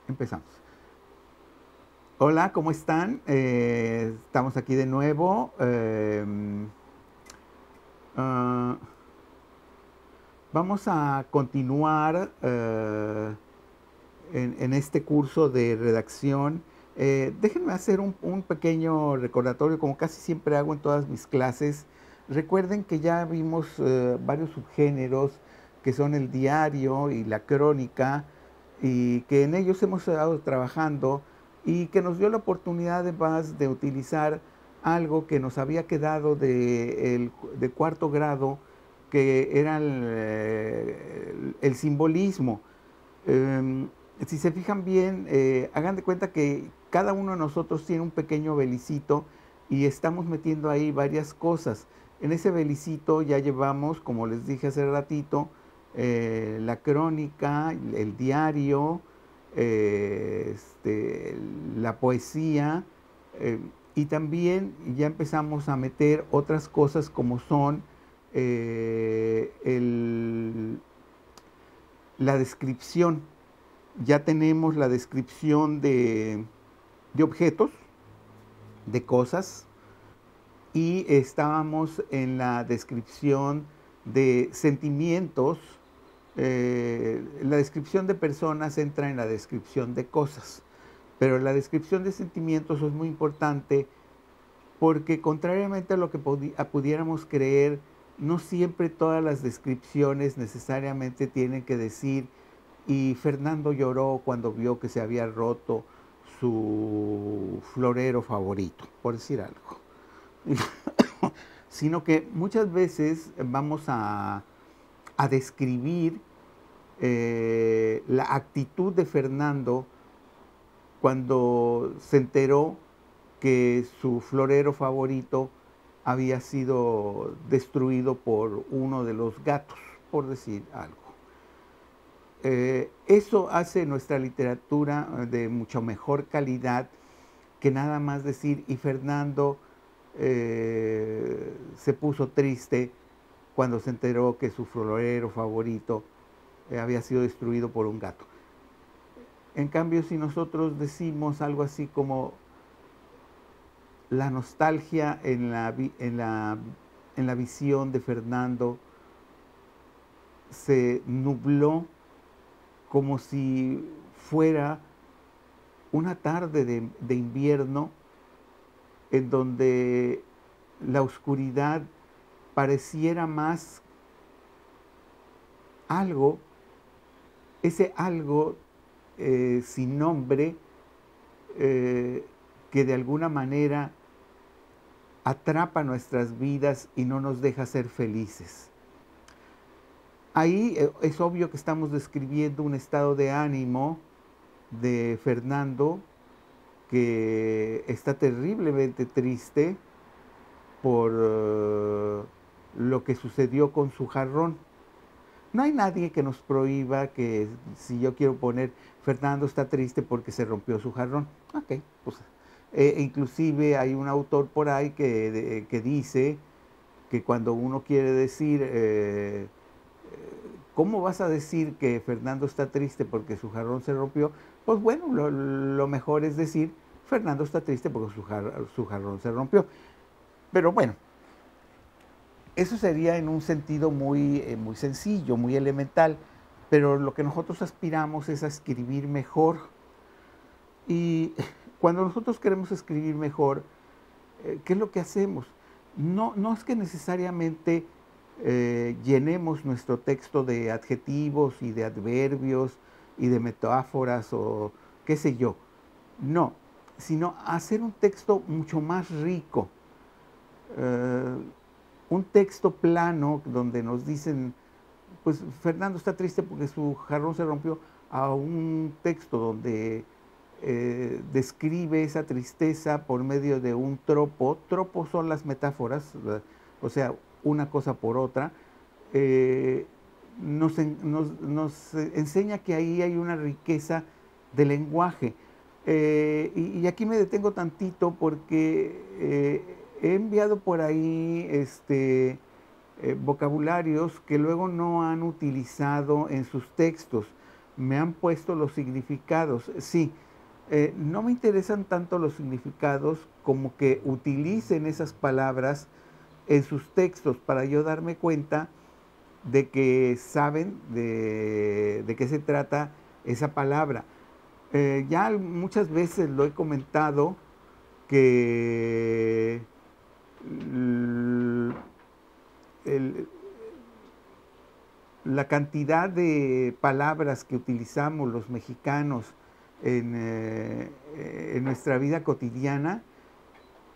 Empezamos. Hola, ¿cómo están? Estamos aquí de nuevo. Ah, Vamos a continuar en este curso de redacción. Déjenme hacer un pequeño recordatorio, como casi siempre hago en todas mis clases. Recuerden que ya vimos varios subgéneros, que son el diario y la crónica, y que en ellos hemos estado trabajando y que nos dio la oportunidad además de utilizar algo que nos había quedado de cuarto grado, que era el simbolismo. Eh, si se fijan bien, hagan de cuenta que cada uno de nosotros tiene un pequeño belicito y estamos metiendo ahí varias cosas. En ese belicito ya llevamos, como les dije hace ratito, la crónica, el diario, la poesía, eh, y también ya empezamos a meter otras cosas como son la descripción. Ya tenemos la descripción de objetos, de cosas, y estábamos en la descripción de sentimientos. La descripción de personas entra en la descripción de cosas, pero la descripción de sentimientos es muy importante porque, contrariamente a lo que pudiéramos creer, no siempre todas las descripciones necesariamente tienen que decir: y Fernando lloró cuando vio que se había roto su florero favorito, por decir algo. Sino que muchas veces vamos a describir la actitud de Fernando cuando se enteró que su florero favorito había sido destruido por uno de los gatos, por decir algo. Eso hace nuestra literatura de mucho mejor calidad que nada más decir: y Fernando se puso triste cuando se enteró que su florero favorito había sido destruido por un gato. En cambio, si nosotros decimos algo así como: la nostalgia en la visión de Fernando se nubló como si fuera una tarde de invierno en donde la oscuridad pareciera más algo, ese algo sin nombre, que de alguna manera atrapa nuestras vidas y no nos deja ser felices. Ahí es obvio que estamos describiendo un estado de ánimo de Fernando, que está terriblemente triste por lo que sucedió con su jarrón. No hay nadie que nos prohíba que, si yo quiero poner Fernando está triste porque se rompió su jarrón, ok, pues inclusive hay un autor por ahí que dice que cuando uno quiere decir ¿cómo vas a decir que Fernando está triste porque su jarrón se rompió? Pues bueno, lo mejor es decir: Fernando está triste porque su jarrón se rompió. Pero bueno, eso sería en un sentido muy sencillo, muy elemental, pero lo que nosotros aspiramos es a escribir mejor. Y cuando nosotros queremos escribir mejor, ¿qué es lo que hacemos? No es que necesariamente llenemos nuestro texto de adjetivos y de adverbios y de metáforas o qué sé yo. No, sino hacer un texto mucho más rico. Eh, un texto plano donde nos dicen, pues Fernando está triste porque su jarrón se rompió, a un texto donde describe esa tristeza por medio de un tropo. Tropos son las metáforas, o sea, una cosa por otra. eh, nos enseña que ahí hay una riqueza de lenguaje. Y aquí me detengo tantito porque he enviado por ahí vocabularios que luego no han utilizado en sus textos. me han puesto los significados. Sí, no me interesan tanto los significados como que utilicen esas palabras en sus textos para yo darme cuenta de que saben de qué se trata esa palabra. Ya muchas veces lo he comentado que la cantidad de palabras que utilizamos los mexicanos en nuestra vida cotidiana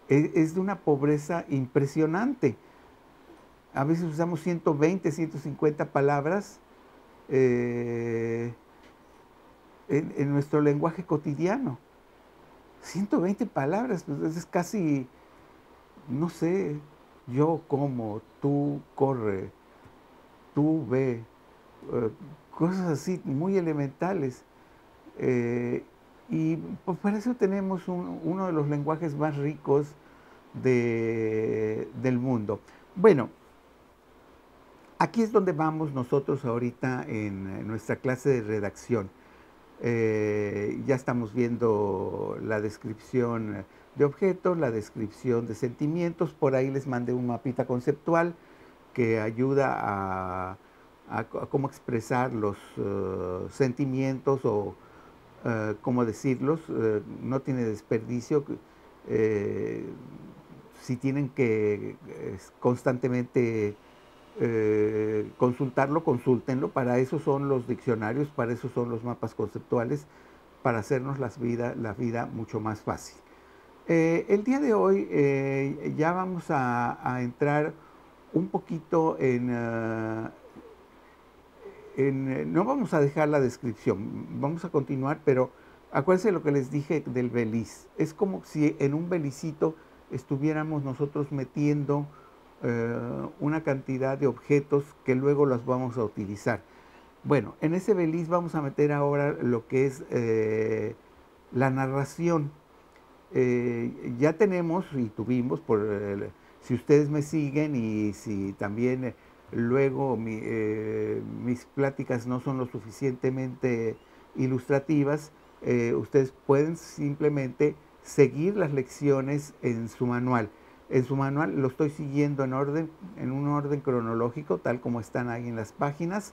es de una pobreza impresionante. A veces usamos 120, 150 palabras en nuestro lenguaje cotidiano. 120 palabras, pues es casi, no sé, yo como, tú corre, tú ve, cosas así muy elementales. Y pues para eso tenemos uno de los lenguajes más ricos del mundo. Bueno, aquí es donde vamos nosotros ahorita en nuestra clase de redacción. Ya estamos viendo la descripción de objetos, la descripción de sentimientos. Por ahí les mandé un mapita conceptual que ayuda a cómo expresar los sentimientos o cómo decirlos. No tiene desperdicio. Si tienen que constantemente consultarlo, consúltenlo. Para eso son los diccionarios, para eso son los mapas conceptuales, para hacernos la vida mucho más fácil. El día de hoy ya vamos a entrar un poquito no vamos a dejar la descripción, vamos a continuar, pero acuérdense lo que les dije del beliz. Es como si en un belicito estuviéramos nosotros metiendo una cantidad de objetos que luego los vamos a utilizar. Bueno, en ese beliz vamos a meter ahora lo que es la narración. Ya tenemos y tuvimos, si ustedes me siguen y si también luego mis pláticas no son lo suficientemente ilustrativas, ustedes pueden simplemente seguir las lecciones en su manual. En su manual lo estoy siguiendo en un orden cronológico, tal como están ahí en las páginas.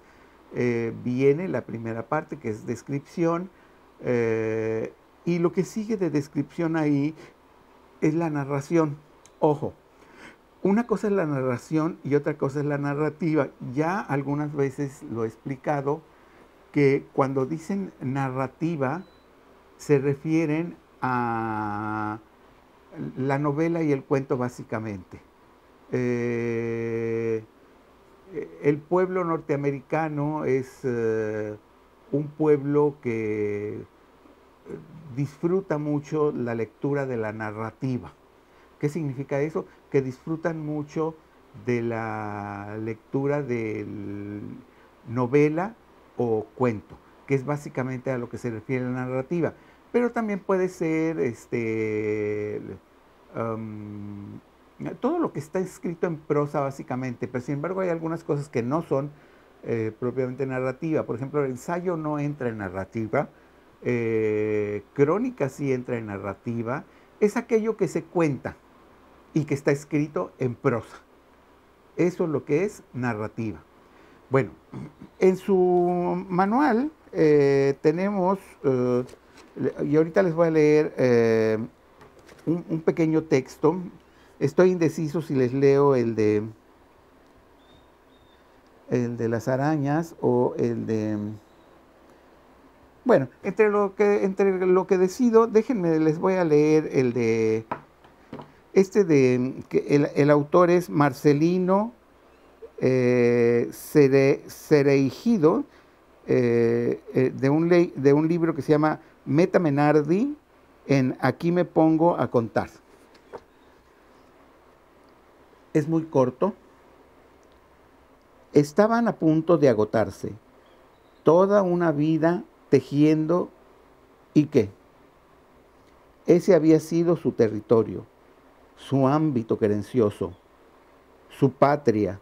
Viene la primera parte, que es descripción, y lo que sigue de descripción ahí es la narración. Ojo, una cosa es la narración y otra cosa es la narrativa. Ya algunas veces lo he explicado, que cuando dicen narrativa se refieren a la novela y el cuento básicamente. El pueblo norteamericano es un pueblo que disfruta mucho la lectura de la narrativa. ¿Qué significa eso? Que disfrutan mucho de la lectura de novela o cuento, que es básicamente a lo que se refiere la narrativa. Pero también puede ser todo lo que está escrito en prosa básicamente, pero sin embargo hay algunas cosas que no son propiamente narrativa. Por ejemplo, el ensayo no entra en narrativa, crónica sí entra en narrativa. Es aquello que se cuenta y que está escrito en prosa. Eso es lo que es narrativa. Bueno, en su manual tenemos, y ahorita les voy a leer un pequeño texto. Estoy indeciso si les leo el de las arañas o el de... Bueno, entre lo que decido, déjenme, les voy a leer el de... que el autor es Marcelino Cereijido, de un libro que se llama Meta Menardi, en Aquí me pongo a contar. Es muy corto. Estaban a punto de agotarse. Toda una vida tejiendo, ¿y qué? Ese había sido su territorio, su ámbito querencioso, su patria.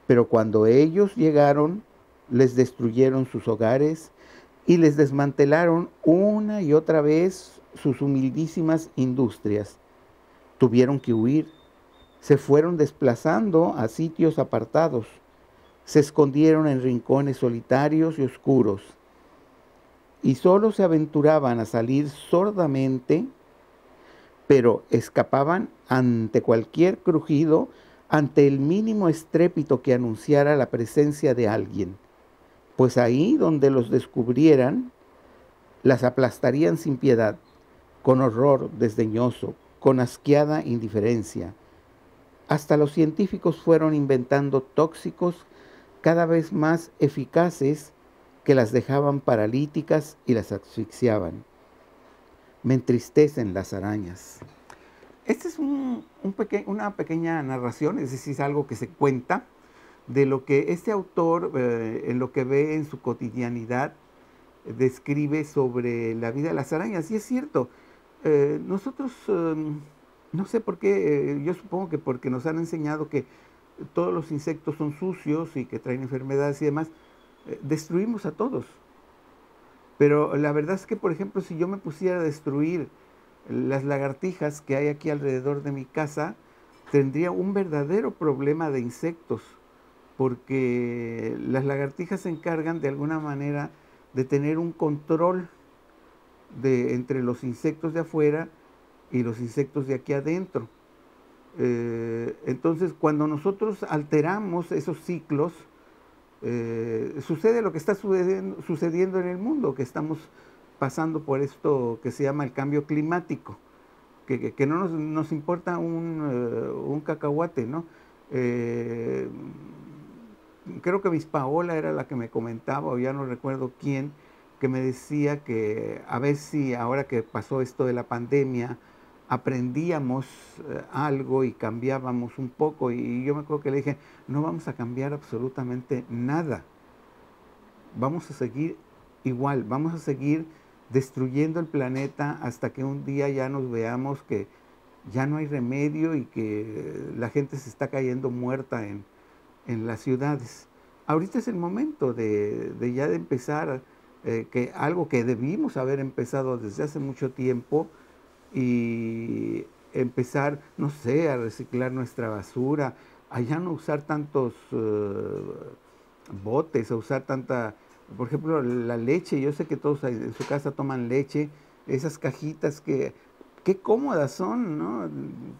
Pero cuando ellos llegaron, les destruyeron sus hogares y les desmantelaron una y otra vez sus humildísimas industrias. Tuvieron que huir, se fueron desplazando a sitios apartados, se escondieron en rincones solitarios y oscuros, y solo se aventuraban a salir sordamente, pero escapaban ante cualquier crujido, ante el mínimo estrépito que anunciara la presencia de alguien, pues ahí donde los descubrieran, las aplastarían sin piedad, con horror desdeñoso, con asqueada indiferencia. Hasta los científicos fueron inventando tóxicos cada vez más eficaces que las dejaban paralíticas y las asfixiaban. Me entristecen las arañas. Esta es una pequeña narración, es decir, es algo que se cuenta de lo que este autor, en lo que ve en su cotidianidad, describe sobre la vida de las arañas. Y es cierto, nosotros, no sé por qué, yo supongo que porque nos han enseñado que todos los insectos son sucios y que traen enfermedades y demás, destruimos a todos. Pero la verdad es que, por ejemplo, si yo me pusiera a destruir las lagartijas que hay aquí alrededor de mi casa, tendría un verdadero problema de insectos, porque las lagartijas se encargan de alguna manera de tener un control entre los insectos de afuera y los insectos de aquí adentro. Entonces, cuando nosotros alteramos esos ciclos, sucede lo que está sucediendo en el mundo, que estamos pasando por esto que se llama el cambio climático, que no nos importa un cacahuate, ¿no? Creo que Miss Paola era la que me comentaba, o ya no recuerdo quién, que me decía que a ver si ahora que pasó esto de la pandemia, aprendíamos algo y cambiábamos un poco. Y yo me acuerdo que le dije, no vamos a cambiar absolutamente nada. Vamos a seguir igual, vamos a seguir destruyendo el planeta hasta que un día ya nos veamos que ya no hay remedio y que la gente se está cayendo muerta en las ciudades. Ahorita es el momento de ya de empezar, que algo que debimos haber empezado desde hace mucho tiempo, y empezar, no sé, a reciclar nuestra basura, a ya no usar tantos botes, a usar tanta, por ejemplo, la leche. Yo sé que todos en su casa toman leche, esas cajitas que, qué cómodas son, ¿no?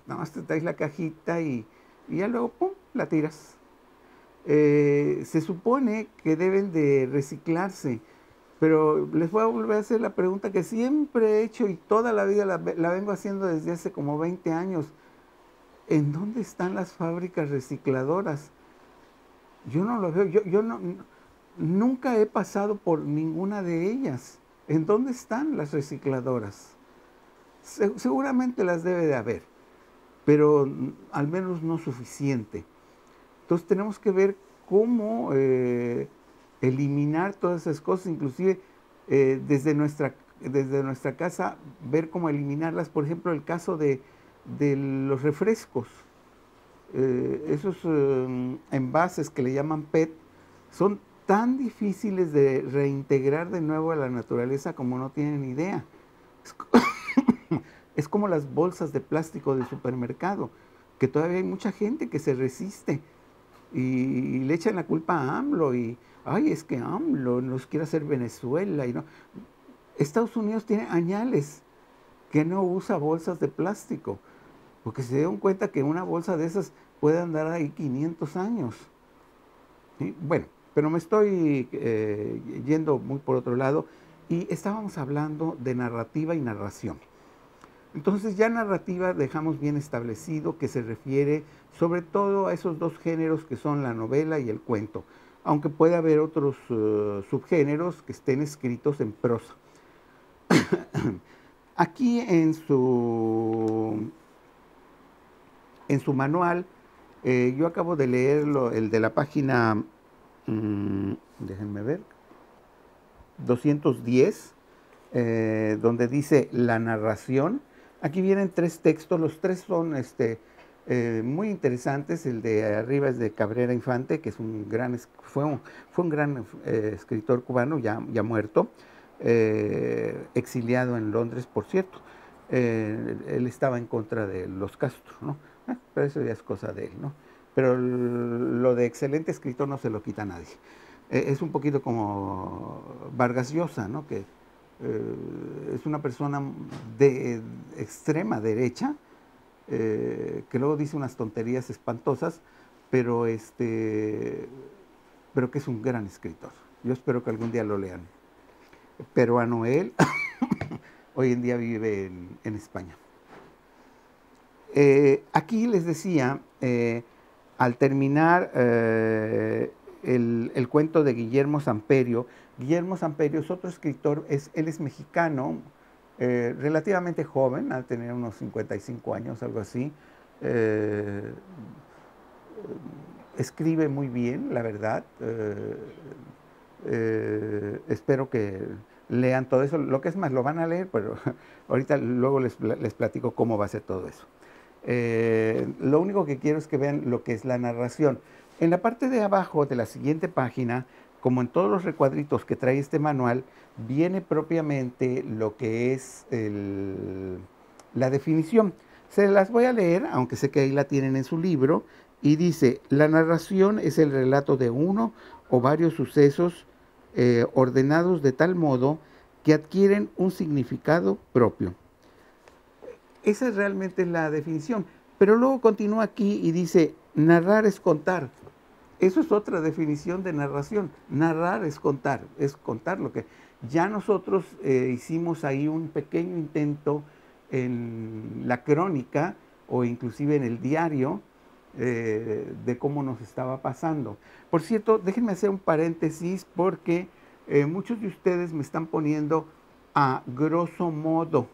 Nada más te traes la cajita y ya luego, ¡pum!, la tiras. Se supone que deben de reciclarse, pero les voy a volver a hacer la pregunta que siempre he hecho y toda la vida la vengo haciendo desde hace como 20 años. ¿En dónde están las fábricas recicladoras? Yo no lo veo, yo nunca he pasado por ninguna de ellas. ¿En dónde están las recicladoras? Seguramente las debe de haber, pero al menos no suficiente. Entonces tenemos que ver cómo eliminar todas esas cosas, inclusive desde nuestra casa, ver cómo eliminarlas. Por ejemplo, el caso de los refrescos. Esos envases que le llaman PET son tan difíciles de reintegrar de nuevo a la naturaleza como no tienen idea. Es como las bolsas de plástico del supermercado, que todavía hay mucha gente que se resiste y le echan la culpa a AMLO y, ay, es que AMLO nos quiere hacer Venezuela. Y no. Estados Unidos tiene añales que no usa bolsas de plástico, porque se dieron cuenta que una bolsa de esas puede andar ahí 500 años. ¿Sí? Bueno, pero me estoy yendo muy por otro lado, y estábamos hablando de narrativa y narración. Entonces ya narrativa dejamos bien establecido que se refiere sobre todo a esos dos géneros que son la novela y el cuento, aunque puede haber otros subgéneros que estén escritos en prosa. Aquí en su manual, yo acabo de leerlo, el de la página, déjenme ver, 210, donde dice la narración. Aquí vienen tres textos, los tres son muy interesantes. El de arriba es de Cabrera Infante, que es fue un gran escritor cubano, ya muerto, exiliado en Londres, por cierto. Él estaba en contra de los Castro, ¿no? Pero eso ya es cosa de él, ¿no? Pero lo de excelente escritor no se lo quita a nadie. Es un poquito como Vargas Llosa, ¿no? Que es una persona de extrema derecha, que luego dice unas tonterías espantosas, pero pero que es un gran escritor. Yo espero que algún día lo lean. Peruano él, hoy en día vive en España. Aquí les decía, al terminar el cuento de Guillermo Samperio es otro escritor, él es mexicano, relativamente joven, al tener unos 55 años, algo así. Escribe muy bien, la verdad. Espero que lean todo eso. Lo que es más, lo van a leer, pero ahorita luego les platico cómo va a ser todo eso. Lo único que quiero es que vean lo que es la narración. En la parte de abajo de la siguiente página, como en todos los recuadritos que trae este manual, viene propiamente lo que es la definición. Se las voy a leer, aunque sé que ahí la tienen en su libro, y dice: la narración es el relato de uno o varios sucesos ordenados de tal modo que adquieren un significado propio. Esa es realmente la definición. Pero luego continúa aquí y dice: narrar es contar. Eso es otra definición de narración. Narrar es contar lo que... Ya nosotros hicimos ahí un pequeño intento en la crónica o inclusive en el diario de cómo nos estaba pasando. Por cierto, déjenme hacer un paréntesis porque muchos de ustedes me están poniendo a grosso modo.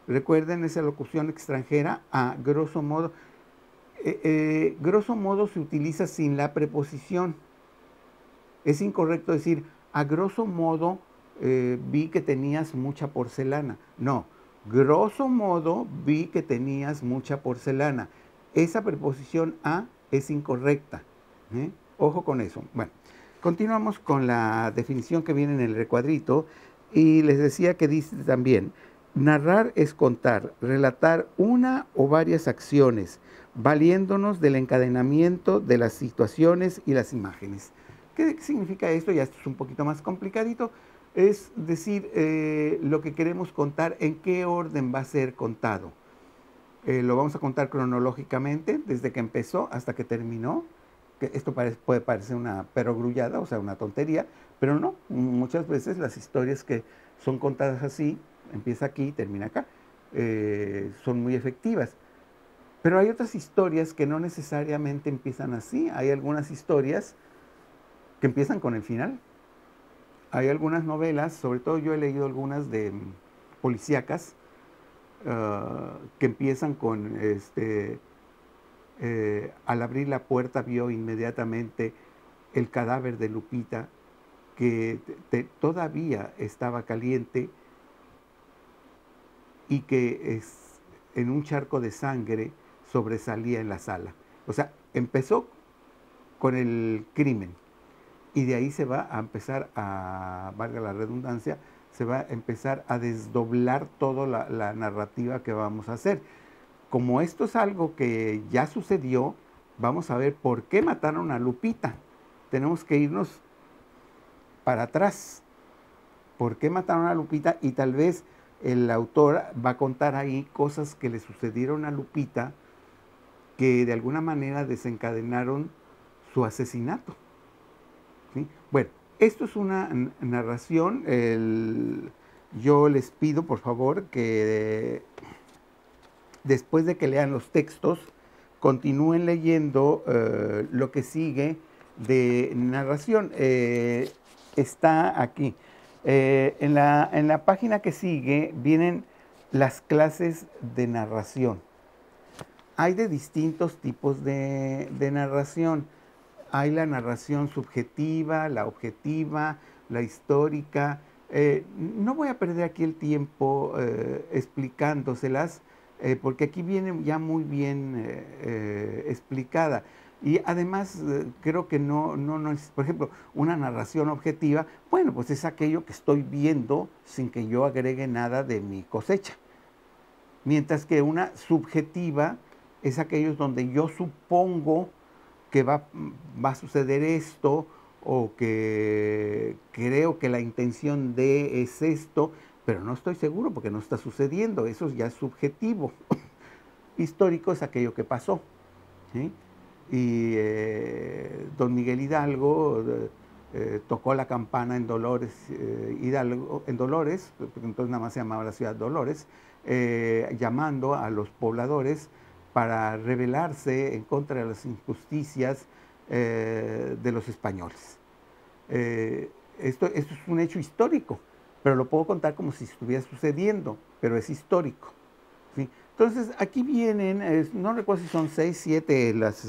Recuerden esa locución extranjera, a grosso modo. Grosso modo se utiliza sin la preposición. Es incorrecto decir, a grosso modo vi que tenías mucha porcelana. No, grosso modo vi que tenías mucha porcelana. Esa preposición a es incorrecta. Ojo con eso. Bueno, continuamos con la definición que viene en el recuadrito y les decía que dice también: narrar es contar, relatar una o varias acciones, valiéndonos del encadenamiento de las situaciones y las imágenes. ¿Qué significa esto? Ya esto es un poquito más complicadito. Es decir, lo que queremos contar, en qué orden va a ser contado. Lo vamos a contar cronológicamente, desde que empezó hasta que terminó. Que esto puede parecer una perogrullada, o sea, una tontería, pero no. Muchas veces las historias que son contadas así, empieza aquí, termina acá, son muy efectivas. Pero hay otras historias que no necesariamente empiezan así. Hay algunas historias que empiezan con el final. Hay algunas novelas, sobre todo yo he leído algunas de policíacas, que empiezan con, al abrir la puerta vio inmediatamente el cadáver de Lupita, que todavía estaba caliente y que en un charco de sangre sobresalía en la sala. O sea, empezó con el crimen y de ahí se va a empezar a, valga la redundancia, se va a empezar a desdoblar toda la narrativa que vamos a hacer. Como esto es algo que ya sucedió, vamos a ver por qué mataron a Lupita. Tenemos que irnos para atrás. ¿Por qué mataron a Lupita? Y tal vez el autor va a contar ahí cosas que le sucedieron a Lupita que de alguna manera desencadenaron su asesinato. ¿Sí? Bueno, esto es una narración. Yo les pido, por favor, que después de que lean los textos, continúen leyendo lo que sigue de narración. Está aquí. En la página que sigue vienen las clases de narración. Hay de distintos tipos de narración. Hay la narración subjetiva, la objetiva, la histórica. No voy a perder aquí el tiempo explicándoselas. porque aquí viene ya muy bien explicada. Y además creo que no es, por ejemplo, una narración objetiva, bueno, pues es aquello que estoy viendo sin que yo agregue nada de mi cosecha. Mientras que una subjetiva es aquello donde yo supongo que va a suceder esto, o que creo que la intención de es esto, pero no estoy seguro porque no está sucediendo. Eso ya es subjetivo. Histórico es aquello que pasó, ¿sí? Y don Miguel Hidalgo tocó la campana en Dolores, Hidalgo, en Dolores, entonces nada más se llamaba la ciudad Dolores, llamando a los pobladores para rebelarse en contra de las injusticias de los españoles. Esto es un hecho histórico, pero lo puedo contar como si estuviera sucediendo, pero es histórico, ¿sí? Entonces, aquí vienen, no recuerdo si son 6, 7 las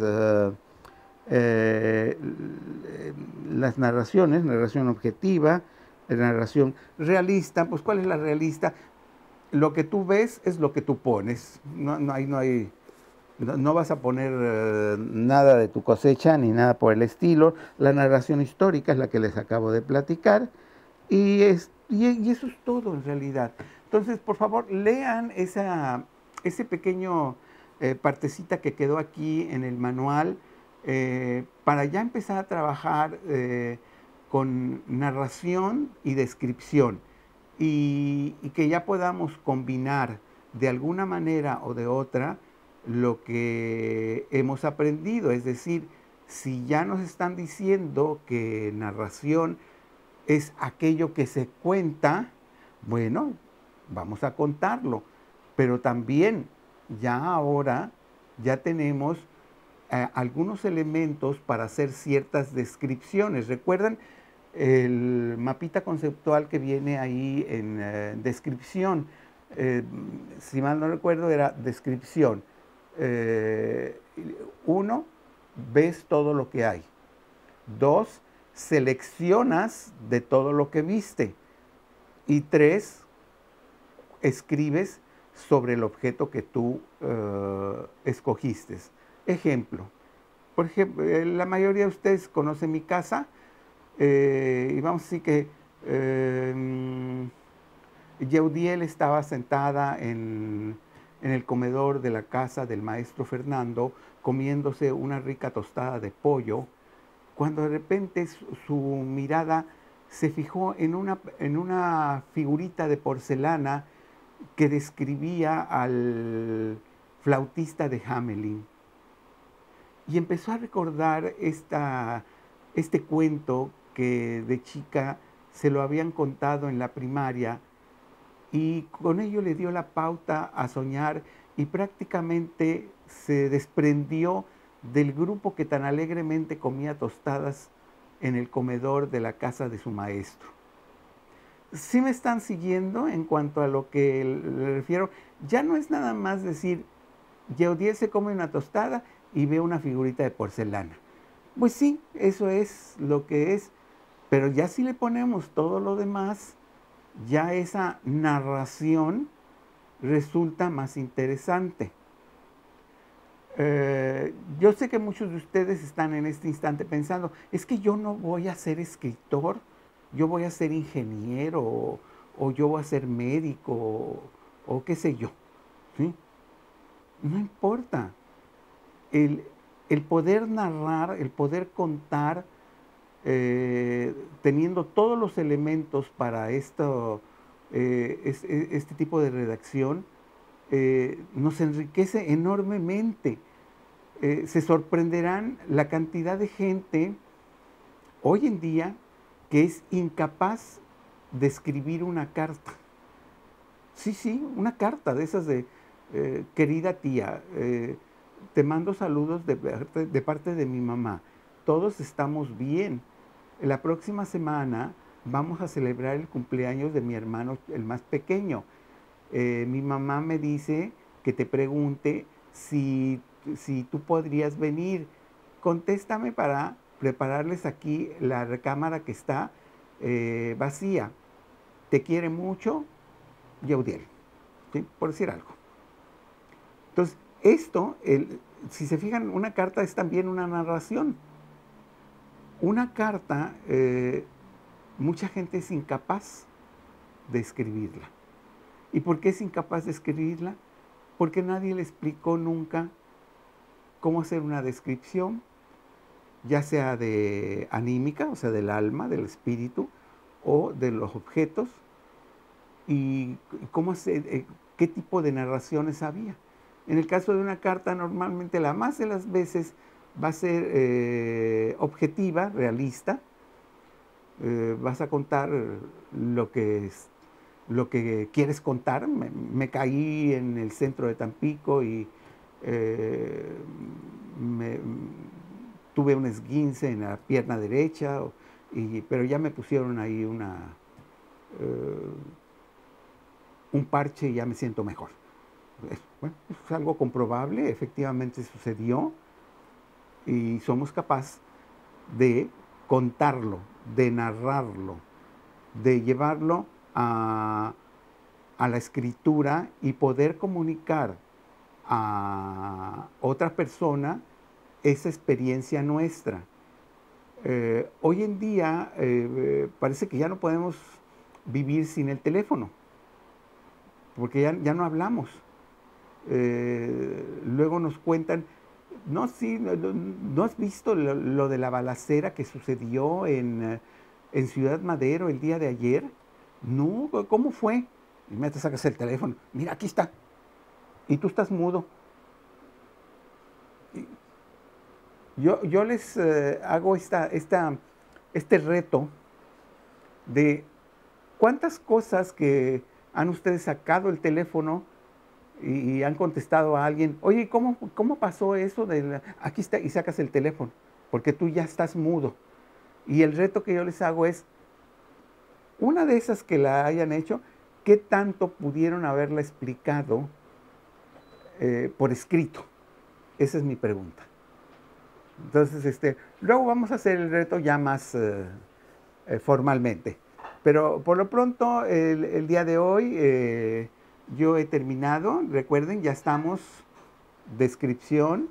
narraciones, narración objetiva, narración realista. Pues, ¿cuál es la realista? Lo que tú ves es lo que tú pones. No vas a poner nada de tu cosecha ni nada por el estilo. La narración histórica es la que les acabo de platicar. Y eso es todo en realidad. Entonces, por favor, lean ese pequeño partecita que quedó aquí en el manual para ya empezar a trabajar con narración y descripción, y que ya podamos combinar de alguna manera o de otra lo que hemos aprendido. Es decir, si ya nos están diciendo que narración es aquello que se cuenta, bueno, vamos a contarlo. Pero también ya ahora ya tenemos algunos elementos para hacer ciertas descripciones. ¿Recuerdan el mapita conceptual que viene ahí en descripción? Si mal no recuerdo, era descripción. 1, ves todo lo que hay. 2, seleccionas de todo lo que viste. Y 3, escribes sobre el objeto que tú escogiste. Ejemplo. Por ejemplo, la mayoría de ustedes conocen mi casa, y vamos a decir que Yeudiel estaba sentada en el comedor de la casa del maestro Fernando, comiéndose una rica tostada de pollo, cuando de repente su mirada se fijó en una figurita de porcelana que describía al flautista de Hamelin. Y empezó a recordar este cuento que de chica se lo habían contado en la primaria, y con ello le dio la pauta a soñar, y prácticamente se desprendió del grupo que tan alegremente comía tostadas en el comedor de la casa de su maestro. ¿Sí me están siguiendo en cuanto a lo que le refiero? Ya no es nada más decir, Yeudiel se come una tostada y ve una figurita de porcelana. Pues sí, eso es lo que es, pero ya si le ponemos todo lo demás, ya esa narración resulta más interesante. Yo sé que muchos de ustedes están en este instante pensando, es que yo no voy a ser escritor, yo voy a ser ingeniero, o yo voy a ser médico, o qué sé yo, ¿sí? No importa. El poder narrar, el poder contar, teniendo todos los elementos para este tipo de redacción, nos enriquece enormemente. Se sorprenderán la cantidad de gente hoy en día que es incapaz de escribir una carta. Sí, una carta de esas de querida tía, te mando saludos de parte de mi mamá. Todos estamos bien. La próxima semana vamos a celebrar el cumpleaños de mi hermano, el más pequeño. Mi mamá me dice que te pregunte si tú podrías venir. Contéstame para prepararles aquí la recámara que está vacía. Te quiere mucho, Yeudiel, ¿sí? Por decir algo. Entonces, si se fijan, una carta es también una narración. Una carta, mucha gente es incapaz de escribirla. ¿Y por qué es incapaz de escribirla? Porque nadie le explicó nunca cómo hacer una descripción, ya sea de anímica, o sea, del alma, del espíritu, o de los objetos, y qué tipo de narraciones había. En el caso de una carta, normalmente la más de las veces va a ser objetiva, realista. Vas a contar lo que quieres contar. Me caí en el centro de Tampico y me, tuve un esguince en la pierna derecha, pero ya me pusieron ahí un parche y ya me siento mejor. Bueno, es algo comprobable, efectivamente sucedió y somos capaces de contarlo, de narrarlo, de llevarlo a la escritura y poder comunicar a otra persona esa experiencia nuestra. Hoy en día parece que ya no podemos vivir sin el teléfono, porque ya no hablamos. Luego nos cuentan, ¿no has visto lo de la balacera que sucedió en Ciudad Madero el día de ayer? No, ¿cómo fue? Y me te sacas el teléfono, mira, aquí está. Y tú estás mudo. Yo les hago este reto de cuántas cosas que han ustedes sacado el teléfono y han contestado a alguien, oye, ¿cómo pasó eso? Aquí está, y sacas el teléfono, porque tú ya estás mudo. Y el reto que yo les hago es, una de esas que la hayan hecho, ¿qué tanto pudieron haberla explicado por escrito? Esa es mi pregunta. Entonces, luego vamos a hacer el reto ya más formalmente. Pero por lo pronto, el día de hoy yo he terminado. Recuerden, ya estamos descripción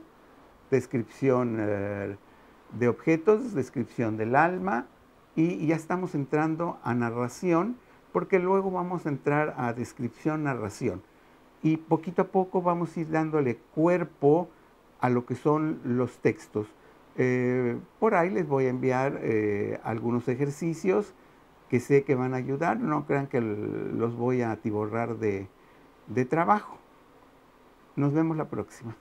de objetos, descripción del alma, y ya estamos entrando a narración, porque luego vamos a entrar a descripción, narración. Y poquito a poco vamos a ir dándole cuerpo a lo que son los textos. Por ahí les voy a enviar algunos ejercicios que sé que van a ayudar. No crean que los voy a atiborrar de trabajo. Nos vemos la próxima.